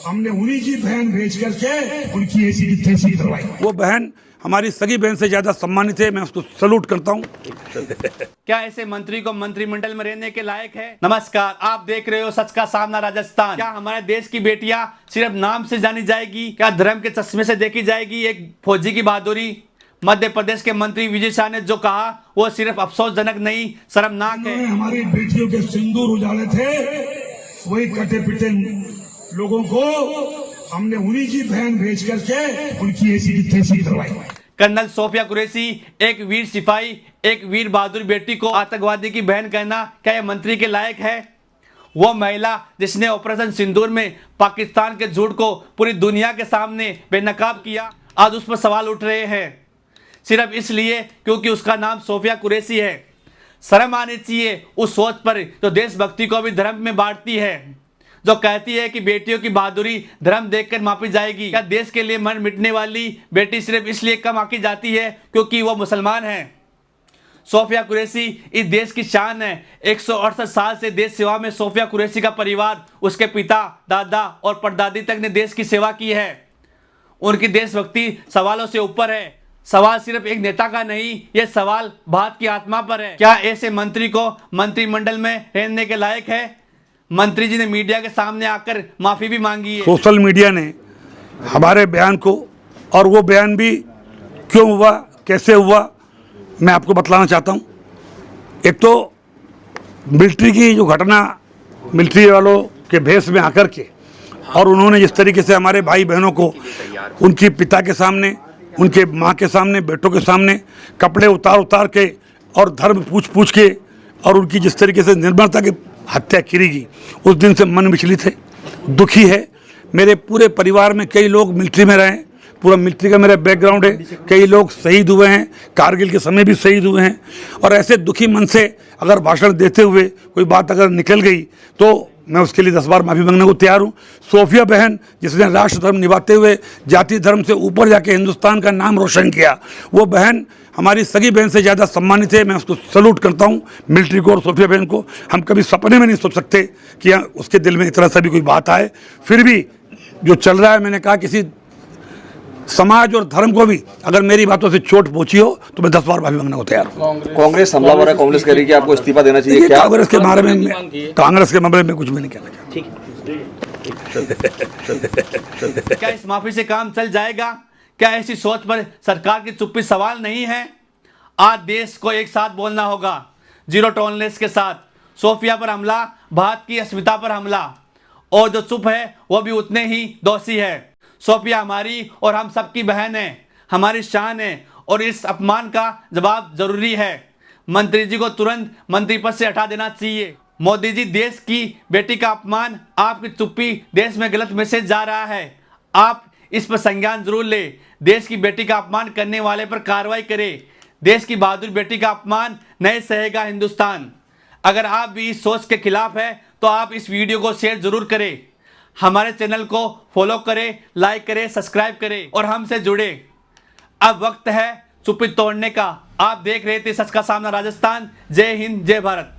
हमने उन्हीं की बहन भेज करके उनकी ऐसी की तैसी करवाई। वो बहन हमारी सगी बहन से ज्यादा सम्मानित है, मैं उसको सैल्यूट करता हूँ। क्या ऐसे मंत्री को मंत्रिमंडल में रहने के लायक है? नमस्कार, आप देख रहे हो सच का सामना राजस्थान। क्या हमारे देश की बेटियां सिर्फ नाम से जानी जाएगी? क्या धर्म के चश्मे से देखी जाएगी एक फौजी की बहादुरी? मध्य प्रदेश के मंत्री विजय शाह ने जो कहा वो सिर्फ अफसोसजनक नहीं, शर्मनाक है। हमारी बेटियों के सिंदूर उजाले थे, वही कटे पिटे लोगों को हमने उन्हीं की बहन भेज करके उनकी ऐसी की तैसी करवाई। कर्नल सोफिया कुरैशी, एक वीर सिपाही, एक वीर बहादुर बेटी को आतंकवादी की बहन कहना क्या यह मंत्री के लायक है? वो महिला जिसने ऑपरेशन सिंदूर में पाकिस्तान के झूठ को पूरी दुनिया के सामने बेनकाब किया, आज उस पर सवाल उठ रहे हैं सिर्फ इसलिए क्योंकि उसका नाम सोफिया कुरैशी है। शर्म आनी चाहिए उस सोच पर जो देशभक्ति को भी धर्म में बांटती है, जो कहती है कि बेटियों की बहादुरी धर्म देखकर मापी जाएगी। क्या देश के लिए मर मिटने वाली बेटी सिर्फ इसलिए कम आंकी जाती है क्योंकि वो मुसलमान है? सोफिया कुरैशी इस देश की शान है। 168 साल से देश सेवा में सोफिया कुरैशी का परिवार, उसके पिता, दादा और परदादी तक ने देश की सेवा की है। उनकी देशभक्ति सवालों से ऊपर है। सवाल सिर्फ एक नेता का नहीं, यह सवाल भारत की आत्मा पर है। क्या ऐसे मंत्री को मंत्रिमंडल में रहने के लायक है? मंत्री जी ने मीडिया के सामने आकर माफी भी मांगी है। सोशल मीडिया ने हमारे बयान को, और वो बयान भी क्यों हुआ, कैसे हुआ, मैं आपको बतलाना चाहता हूँ। एक तो मिलिट्री की जो घटना, मिलिट्री वालों के भेष में आकर के और उन्होंने जिस तरीके से हमारे भाई बहनों को उनके पिता के सामने, उनके माँ के सामने, बेटों के सामने कपड़े उतार उतार के और धर्म पूछ पूछ के और उनकी जिस तरीके से निर्मलता की हत्या की गई, उस दिन से मन विचलित है, दुखी है। मेरे पूरे परिवार में कई लोग मिलिट्री में रहे, पूरा मिलिट्री का मेरा बैकग्राउंड है, कई लोग शहीद हुए हैं, कारगिल के समय भी शहीद हुए हैं। और ऐसे दुखी मन से अगर भाषण देते हुए कोई बात अगर निकल गई तो मैं उसके लिए 10 बार माफ़ी मांगने को तैयार हूँ। सोफिया बहन जिसने राष्ट्र धर्म निभाते हुए जाति धर्म से ऊपर जाके हिंदुस्तान का नाम रोशन किया, वो बहन हमारी सगी बहन से ज़्यादा सम्मानित है, मैं उसको सैल्यूट करता हूँ, मिलिट्री को और सोफिया बहन को। हम कभी सपने में नहीं सोच सकते कि उसके दिल में इतना सा भी कोई बात आए। फिर भी जो चल रहा है, मैंने कहा किसी समाज और धर्म को भी अगर मेरी बातों से चोट पहुंची हो तो मैं 10 बार माफी मांगने को तैयार हूँ। कांग्रेस हमलावर है, कांग्रेस कह रही है कि आपको इस्तीफा देना चाहिए। क्या कांग्रेस के बारे में, कांग्रेस के मामले में कुछ भी नहीं कहना चाहता। क्या इस माफी से काम चल जाएगा? क्या ऐसी सोच पर सरकार की चुप्पी सवाल नहीं है? आज देश को एक साथ बोलना होगा, जीरो टॉलरेंस के साथ। सोफिया पर हमला भारत की अस्मिता पर हमला, और जो चुप है वो भी उतने ही दोषी है। सोफिया हमारी और हम सबकी बहन है, हमारी शान है, और इस अपमान का जवाब जरूरी है। मंत्री जी को तुरंत मंत्री पद से हटा देना चाहिए। मोदी जी, देश की बेटी का अपमान, आपकी चुप्पी देश में गलत मैसेज जा रहा है। आप इस पर संज्ञान जरूर ले। देश की बेटी का अपमान करने वाले पर कार्रवाई करें। देश की बहादुर बेटी का अपमान नहीं सहेगा हिंदुस्तान। अगर आप भी इस सोच के खिलाफ है तो आप इस वीडियो को शेयर जरूर करें, हमारे चैनल को फॉलो करें, लाइक करें, सब्सक्राइब करें और हमसे जुड़े। अब वक्त है चुप्पी तोड़ने का। आप देख रहे थे सच का सामना राजस्थान। जय हिंद, जय भारत।